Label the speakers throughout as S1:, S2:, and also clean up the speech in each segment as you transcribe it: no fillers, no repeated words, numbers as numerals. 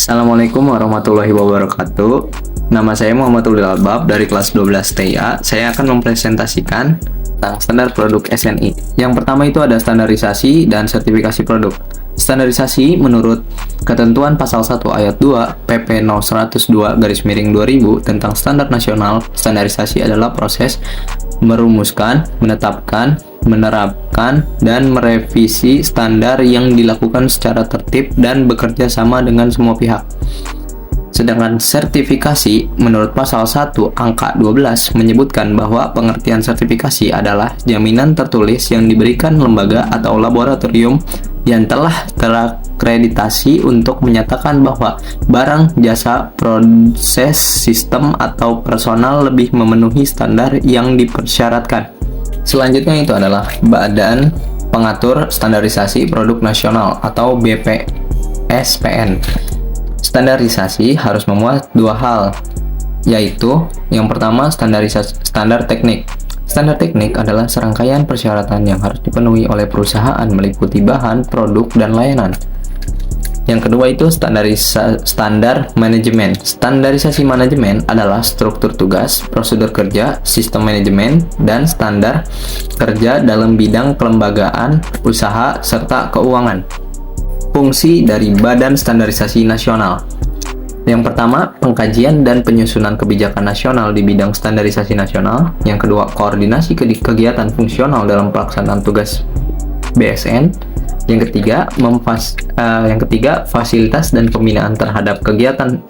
S1: Assalamualaikum warahmatullahi wabarakatuh. Nama saya Muhammadul Albab dari kelas 12 TIA. Saya akan mempresentasikan tentang standar produk SNI. Yang pertama itu ada standarisasi dan sertifikasi produk. Standarisasi menurut ketentuan pasal 1 ayat 2 PP No. 102/2000 tentang standar nasional. Standarisasi adalah proses merumuskan, menetapkan, menerapkan, dan merevisi standar yang dilakukan secara tertib dan bekerja sama dengan semua pihak. Sedangkan sertifikasi menurut pasal 1 angka 12 menyebutkan bahwa pengertian sertifikasi adalah jaminan tertulis yang diberikan lembaga atau laboratorium yang telah terakreditasi untuk menyatakan bahwa barang, jasa, proses, sistem, atau personal lebih memenuhi standar yang dipersyaratkan. Selanjutnya itu adalah Badan Pengatur Standarisasi Produk Nasional atau BPSPN. Standarisasi harus memuat dua hal, yaitu yang pertama standarisasi standar teknik. Standar teknik adalah serangkaian persyaratan yang harus dipenuhi oleh perusahaan meliputi bahan, produk, dan layanan. Yang kedua itu standar manajemen. Standarisasi manajemen adalah struktur tugas, prosedur kerja, sistem manajemen, dan standar kerja dalam bidang kelembagaan, usaha, serta keuangan. Fungsi dari Badan Standarisasi Nasional. Yang pertama, pengkajian dan penyusunan kebijakan nasional di bidang standarisasi nasional. Yang kedua, koordinasi kegiatan fungsional dalam pelaksanaan tugas BSN. Yang ketiga, fasilitas dan pembinaan terhadap kegiatan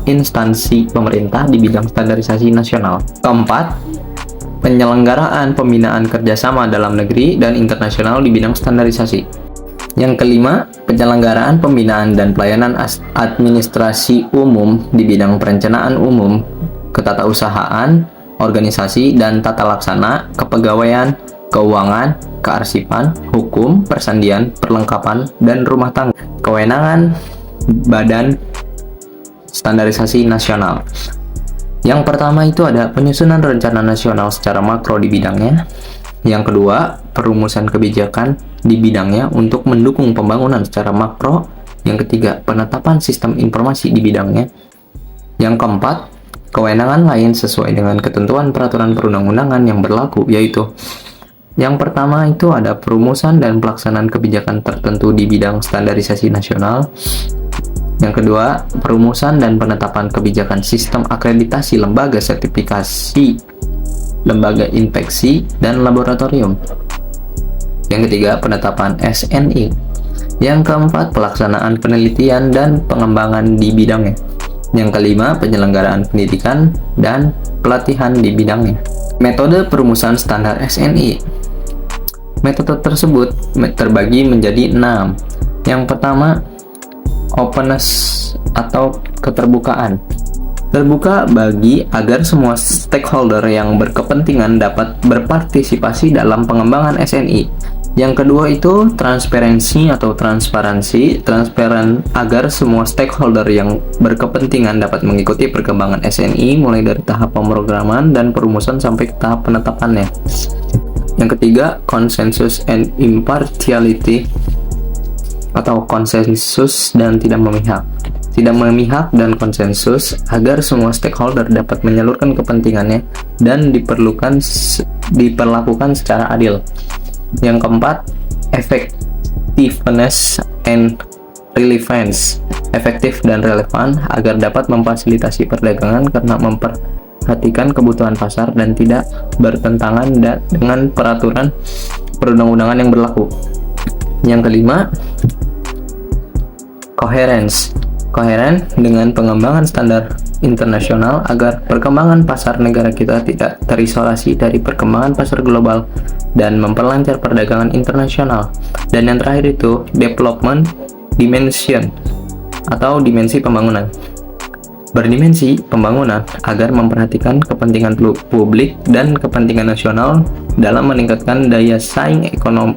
S1: instansi pemerintah di bidang standarisasi nasional. Keempat, penyelenggaraan pembinaan kerjasama dalam negeri dan internasional di bidang standarisasi. Yang kelima, penyelenggaraan pembinaan dan pelayanan administrasi umum di bidang perencanaan umum, ketatausahaan, organisasi dan tata laksana, kepegawaian, keuangan, kearsipan, hukum, persandian, perlengkapan, dan rumah tangga. Kewenangan Badan Standarisasi Nasional. Yang pertama itu ada penyusunan rencana nasional secara makro di bidangnya. Yang kedua, perumusan kebijakan di bidangnya untuk mendukung pembangunan secara makro. Yang ketiga, penetapan sistem informasi di bidangnya. Yang keempat, kewenangan lain sesuai dengan ketentuan peraturan perundang-undangan yang berlaku, yaitu yang pertama itu ada perumusan dan pelaksanaan kebijakan tertentu di bidang standarisasi nasional. Yang kedua, perumusan dan penetapan kebijakan sistem akreditasi lembaga sertifikasi, lembaga inspeksi, dan laboratorium. Yang ketiga, penetapan SNI. Yang keempat, pelaksanaan penelitian dan pengembangan di bidangnya. Yang kelima, penyelenggaraan pendidikan dan pelatihan di bidangnya. Metode perumusan standar SNI. Metode tersebut terbagi menjadi 6. Yang pertama, openness atau keterbukaan. Terbuka bagi agar semua stakeholder yang berkepentingan dapat berpartisipasi dalam pengembangan SNI. Yang kedua itu transparansi atau transparansi, transparan agar semua stakeholder yang berkepentingan dapat mengikuti perkembangan SNI mulai dari tahap pemrograman dan perumusan sampai ke tahap penetapannya. Yang ketiga, consensus and impartiality atau konsensus dan tidak memihak. Tidak memihak dan konsensus agar semua stakeholder dapat menyalurkan kepentingannya dan diperlakukan secara adil. Yang keempat, effectiveness and relevance. Efektif dan relevan agar dapat memfasilitasi perdagangan karena memperhatikan kebutuhan pasar dan tidak bertentangan dengan peraturan perundang-undangan yang berlaku. Yang kelima, coherence. Koheren dengan pengembangan standar internasional agar perkembangan pasar negara kita tidak terisolasi dari perkembangan pasar global dan memperlancar perdagangan internasional. Dan yang terakhir itu development dimension atau dimensi pembangunan. Berdimensi pembangunan agar memperhatikan kepentingan publik dan kepentingan nasional dalam meningkatkan daya saing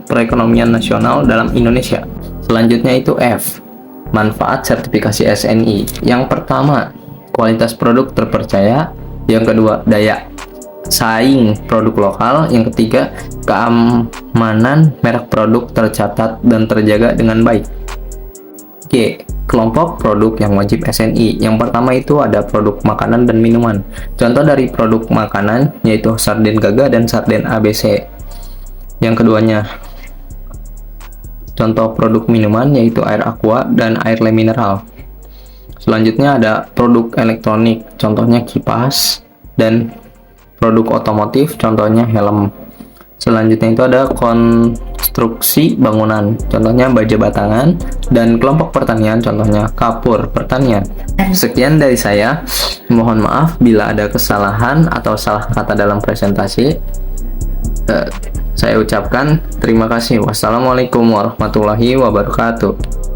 S1: perekonomian nasional dalam Indonesia. Selanjutnya itu F, manfaat sertifikasi SNI. Yang pertama, kualitas produk terpercaya. Yang kedua, daya saing produk lokal. Yang ketiga, keamanan merek produk tercatat dan terjaga dengan baik. G, kelompok produk yang wajib SNI. Yang pertama itu ada produk makanan dan minuman. Contoh dari produk makanan yaitu sarden Gaga dan sarden ABC. Yang keduanya, contoh produk minuman yaitu air aqua dan air le mineral. Selanjutnya ada produk elektronik, contohnya kipas, dan produk otomotif, contohnya helm. Selanjutnya itu ada konstruksi bangunan, contohnya baja batangan, dan kelompok pertanian, contohnya kapur pertanian. Sekian dari saya. Mohon maaf bila ada kesalahan atau salah kata dalam presentasi. Saya ucapkan terima kasih. Wassalamualaikum warahmatullahi wabarakatuh.